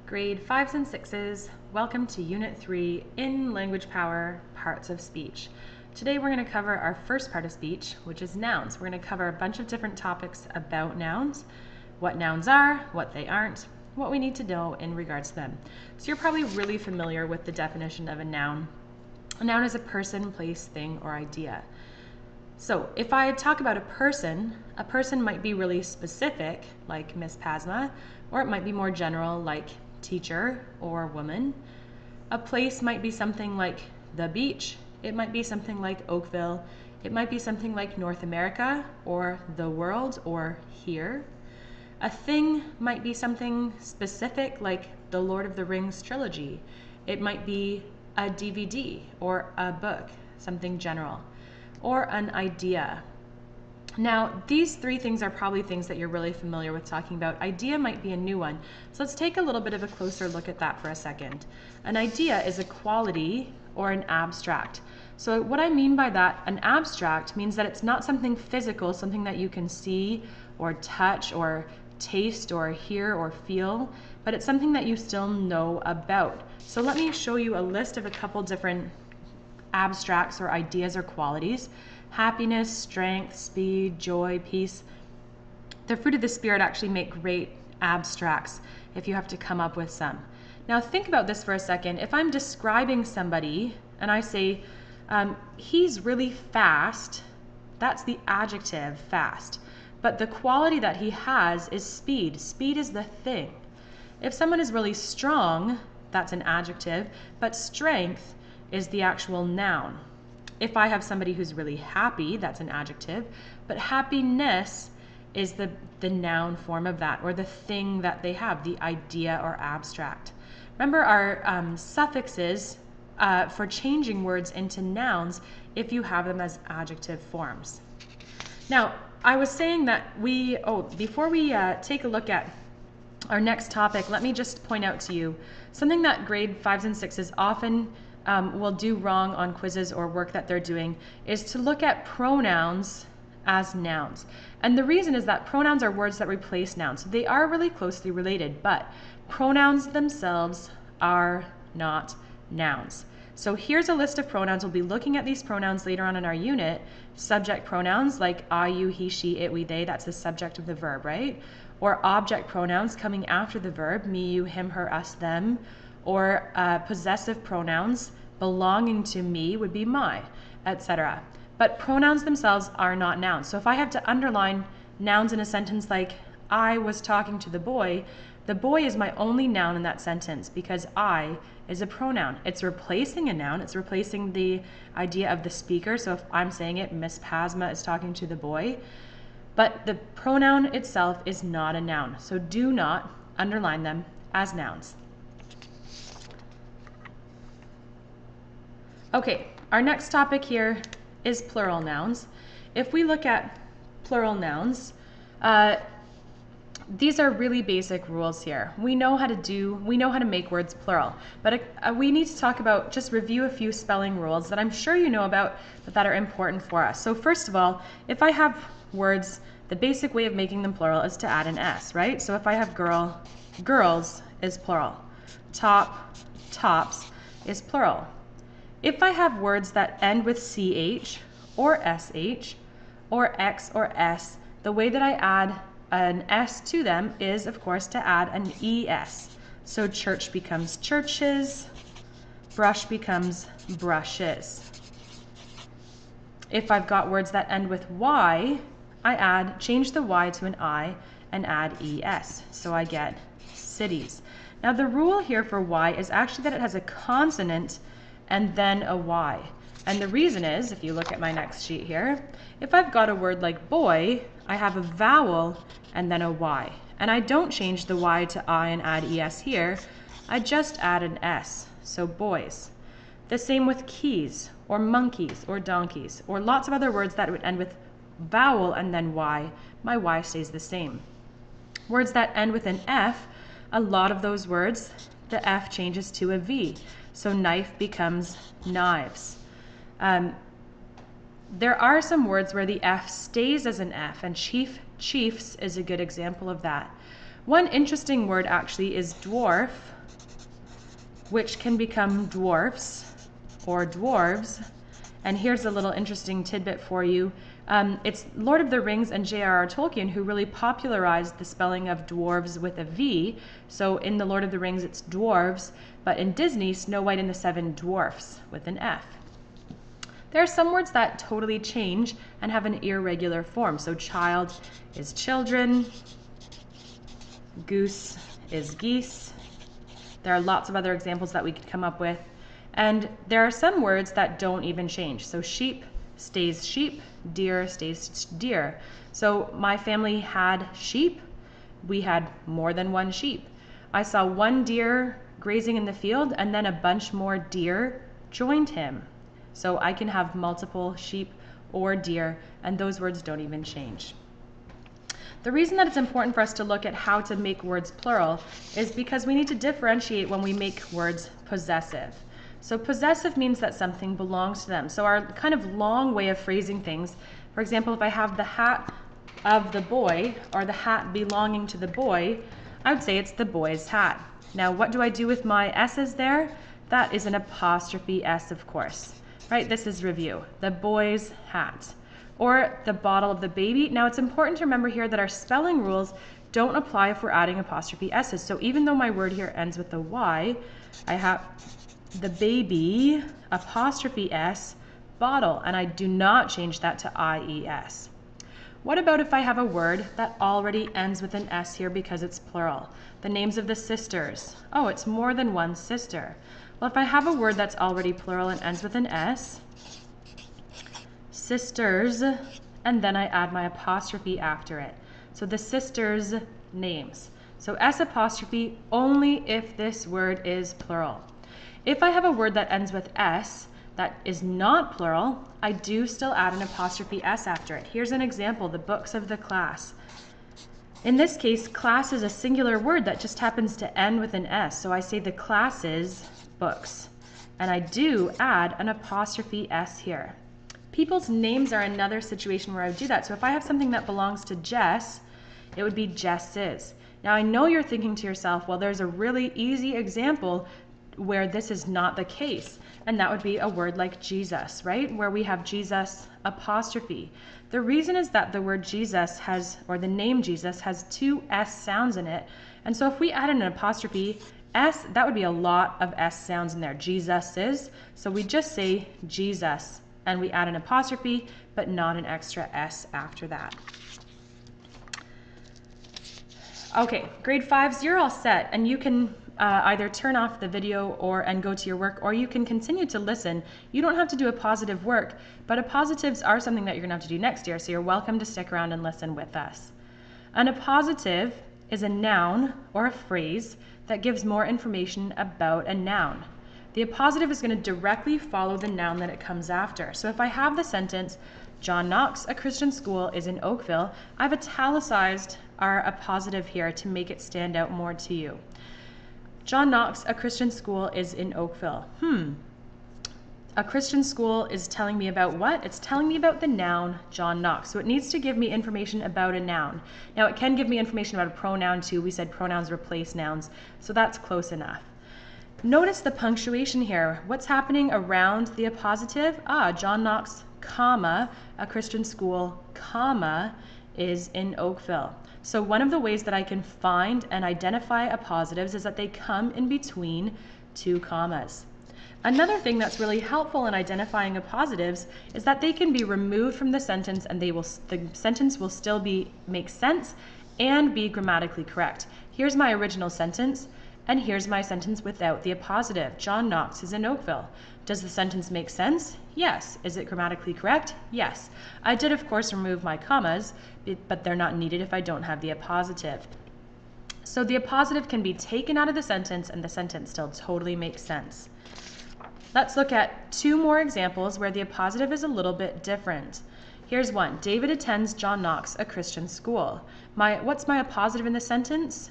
Grade 5s and 6s, welcome to Unit 3 in Language Power, Parts of Speech. Today we're going to cover our first part of speech, which is nouns. We're going to cover a bunch of different topics about nouns, what nouns are, what they aren't, what we need to know in regards to them. So you're probably really familiar with the definition of a noun. A noun is a person, place, thing, or idea. So if I talk about a person might be really specific, like Miss Pasma, or it might be more general, like teacher or woman. A place might be something like the beach. It might be something like Oakville. It might be something like North America or the world or here. A thing might be something specific like the Lord of the Rings trilogy. It might be a DVD or a book, something general, or an idea. Now, these three things are probably things that you're really familiar with talking about. Idea might be a new one. So let's take a little bit of a closer look at that for a second. An idea is a quality or an abstract. So what I mean by that, an abstract means that it's not something physical, something that you can see or touch or taste or hear or feel, but it's something that you still know about. So let me show you a list of a couple different abstracts or ideas or qualities. Happiness, strength, speed, joy, peace. The fruit of the Spirit actually make great abstracts if you have to come up with some. Now think about this for a second. If I'm describing somebody and I say, he's really fast, that's the adjective, fast. But the quality that he has is speed. Speed is the thing. If someone is really strong, that's an adjective, but strength is the actual noun. If I have somebody who's really happy, that's an adjective, but happiness is the noun form of that, or the thing that they have, the idea or abstract. Remember our suffixes for changing words into nouns if you have them as adjective forms. Now, I was saying that before we take a look at our next topic, let me just point out to you something that grade 5s and 6s often will do wrong on quizzes or work that they're doing is to look at pronouns as nouns. And the reason is that pronouns are words that replace nouns. They are really closely related, but pronouns themselves are not nouns. So here's a list of pronouns. We'll be looking at these pronouns later on in our unit. Subject pronouns like I, you, he, she, it, we, they, that's the subject of the verb, right? Or object pronouns coming after the verb, me, you, him, her, us, them. Or possessive pronouns belonging to me would be my, etc. But pronouns themselves are not nouns. So if I have to underline nouns in a sentence like I was talking to the boy is my only noun in that sentence because I is a pronoun. It's replacing a noun. It's replacing the idea of the speaker. So if I'm saying it, Miss Pasma is talking to the boy. But the pronoun itself is not a noun. So do not underline them as nouns. Okay, our next topic here is plural nouns. If we look at plural nouns, these are really basic rules here. We know how to make words plural, but we need to talk about, just review a few spelling rules that I'm sure you know about, but that are important for us. So first of all, if I have words, the basic way of making them plural is to add an S, right? So if I have girl, girls is plural. Top, tops is plural. If I have words that end with CH or SH or X or S, the way that I add an S to them is, of course, to add an ES. So church becomes churches, brush becomes brushes. If I've got words that end with Y, I change the Y to an I and add ES. So I get cities. Now the rule here for Y is actually that it has a consonant and then a Y. And the reason is, if you look at my next sheet here, if I've got a word like boy, I have a vowel and then a Y. And I don't change the Y to I and add ES here, I just add an S, so boys. The same with keys, or monkeys, or donkeys, or lots of other words that would end with vowel and then Y, my Y stays the same. Words that end with an F, a lot of those words, the F changes to a V. So knife becomes knives. There are some words where the F stays as an F, and chiefs is a good example of that. One interesting word actually is dwarf, which can become dwarfs or dwarves. And here's a little interesting tidbit for you. It's Lord of the Rings and J.R.R. Tolkien who really popularized the spelling of dwarves with a V. So in the Lord of the Rings, it's dwarves, but in Disney, Snow White and the Seven Dwarfs with an F. There are some words that totally change and have an irregular form. So child is children, goose is geese. There are lots of other examples that we could come up with. And there are some words that don't even change. So sheep stays sheep, deer stays deer. So my family had sheep. We had more than one sheep. I saw one deer grazing in the field and then a bunch more deer joined him. So I can have multiple sheep or deer, and those words don't even change. The reason that it's important for us to look at how to make words plural is because we need to differentiate when we make words possessive. So possessive means that something belongs to them. So our kind of long way of phrasing things, for example, if I have the hat of the boy or the hat belonging to the boy, I would say it's the boy's hat. Now, what do I do with my S's there? That is an apostrophe S, of course, right? This is review, the boy's hat. Or the bottle of the baby. Now, it's important to remember here that our spelling rules don't apply if we're adding apostrophe S's. So even though my word here ends with a Y, I have the baby, apostrophe S, bottle, and I do not change that to IES. What about if I have a word that already ends with an S here because it's plural? The names of the sisters. Oh, it's more than one sister. Well, if I have a word that's already plural and ends with an S, sisters, and then I add my apostrophe after it. So the sisters' names. So S apostrophe only if this word is plural. If I have a word that ends with S that is not plural, I do still add an apostrophe S after it. Here's an example, the books of the class. In this case, class is a singular word that just happens to end with an S. So I say the class's books. And I do add an apostrophe S here. People's names are another situation where I would do that. So if I have something that belongs to Jess, it would be Jess's. Now I know you're thinking to yourself, well, there's a really easy example where this is not the case. And that would be a word like Jesus, right? Where we have Jesus apostrophe. The reason is that the word Jesus has, or the name Jesus has two S sounds in it. And so if we add an apostrophe S, that would be a lot of S sounds in there. Jesus is. So we just say Jesus. And we add an apostrophe, but not an extra S after that. Okay, grade 5s, you're all set, and you can either turn off the video and go to your work, or you can continue to listen. You don't have to do a positive work, but appositives are something that you're gonna have to do next year, so you're welcome to stick around and listen with us. An appositive is a noun or a phrase that gives more information about a noun. The appositive is going to directly follow the noun that it comes after. So if I have the sentence, John Knox, a Christian school, is in Oakville, I've italicized our appositive here to make it stand out more to you. John Knox, a Christian school, is in Oakville. A Christian school is telling me about what? It's telling me about the noun John Knox. So it needs to give me information about a noun. Now it can give me information about a pronoun too. We said pronouns replace nouns, so that's close enough. Notice the punctuation here. What's happening around the appositive? John Knox, comma, a Christian school, comma, is in Oakville. So one of the ways that I can find and identify appositives is that they come in between two commas. Another thing that's really helpful in identifying appositives is that they can be removed from the sentence and the sentence will still make sense and be grammatically correct. Here's my original sentence. And here's my sentence without the appositive. John Knox is in Oakville. Does the sentence make sense? Yes. Is it grammatically correct? Yes. I did, of course, remove my commas, but they're not needed if I don't have the appositive. So the appositive can be taken out of the sentence and the sentence still totally makes sense. Let's look at two more examples where the appositive is a little bit different. Here's one. David attends John Knox, a Christian school. What's my appositive in the sentence?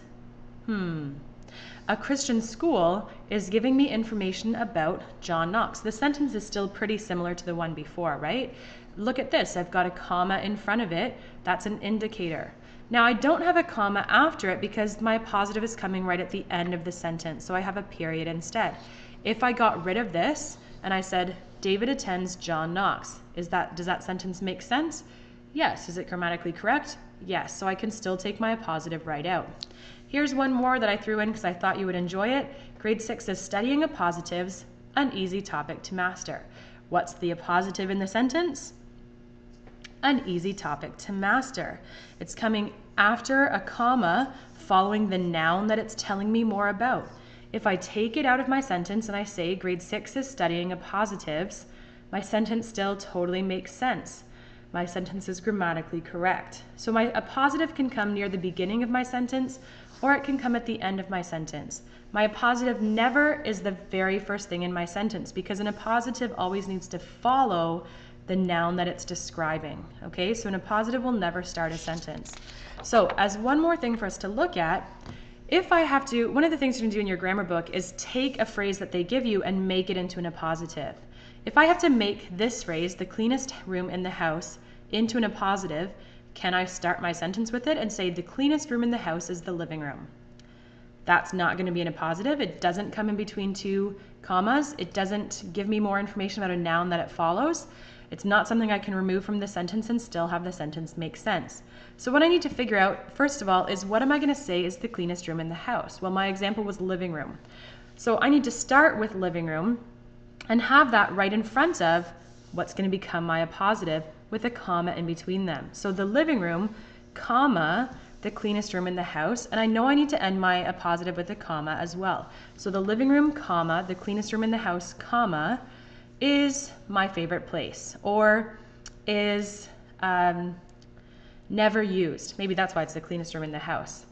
A Christian school is giving me information about John Knox. The sentence is still pretty similar to the one before, right? Look at this. I've got a comma in front of it. That's an indicator. Now I don't have a comma after it because my appositive is coming right at the end of the sentence, so I have a period instead. If I got rid of this and I said, David attends John Knox, does that sentence make sense? Yes. Is it grammatically correct? Yes. So I can still take my appositive right out. Here's one more that I threw in because I thought you would enjoy it. Grade 6 is studying appositives, an easy topic to master. What's the appositive in the sentence? An easy topic to master. It's coming after a comma following the noun that it's telling me more about. If I take it out of my sentence and I say grade 6 is studying appositives, my sentence still totally makes sense. My sentence is grammatically correct. So my appositive can come near the beginning of my sentence or it can come at the end of my sentence. My appositive never is the very first thing in my sentence because an appositive always needs to follow the noun that it's describing. Okay, so an appositive will never start a sentence. So as one more thing for us to look at, if I have to, one of the things you can do in your grammar book is take a phrase that they give you and make it into an appositive. If I have to make this phrase, the cleanest room in the house, into an appositive, can I start my sentence with it and say the cleanest room in the house is the living room? That's not going to be an appositive. It doesn't come in between two commas. It doesn't give me more information about a noun that it follows. It's not something I can remove from the sentence and still have the sentence make sense. So what I need to figure out, first of all, is what am I going to say is the cleanest room in the house? Well, my example was living room. So I need to start with living room and have that right in front of what's going to become my appositive with a comma in between them. So the living room, comma, the cleanest room in the house, and I know I need to end my appositive with a comma as well. So the living room, comma, the cleanest room in the house, comma, is my favorite place, or is never used. Maybe that's why it's the cleanest room in the house.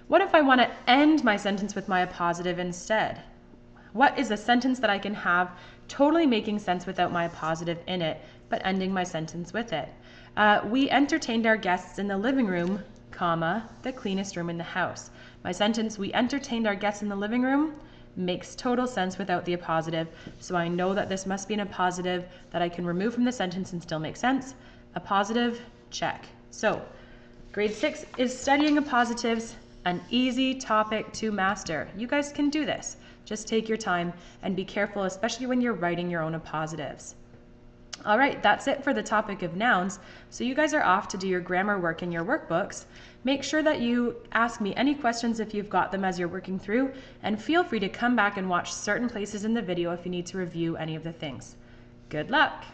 What if I want to end my sentence with my appositive instead? What is a sentence that I can have totally making sense without my appositive in it, but ending my sentence with it? We entertained our guests in the living room, comma, the cleanest room in the house. My sentence, we entertained our guests in the living room, makes total sense without the appositive, so I know that this must be an appositive that I can remove from the sentence and still make sense. Appositive, check. So, grade 6 is studying appositives, an easy topic to master. You guys can do this. Just take your time and be careful, especially when you're writing your own appositives. All right, that's it for the topic of nouns. So you guys are off to do your grammar work in your workbooks. Make sure that you ask me any questions if you've got them as you're working through, and feel free to come back and watch certain places in the video if you need to review any of the things. Good luck!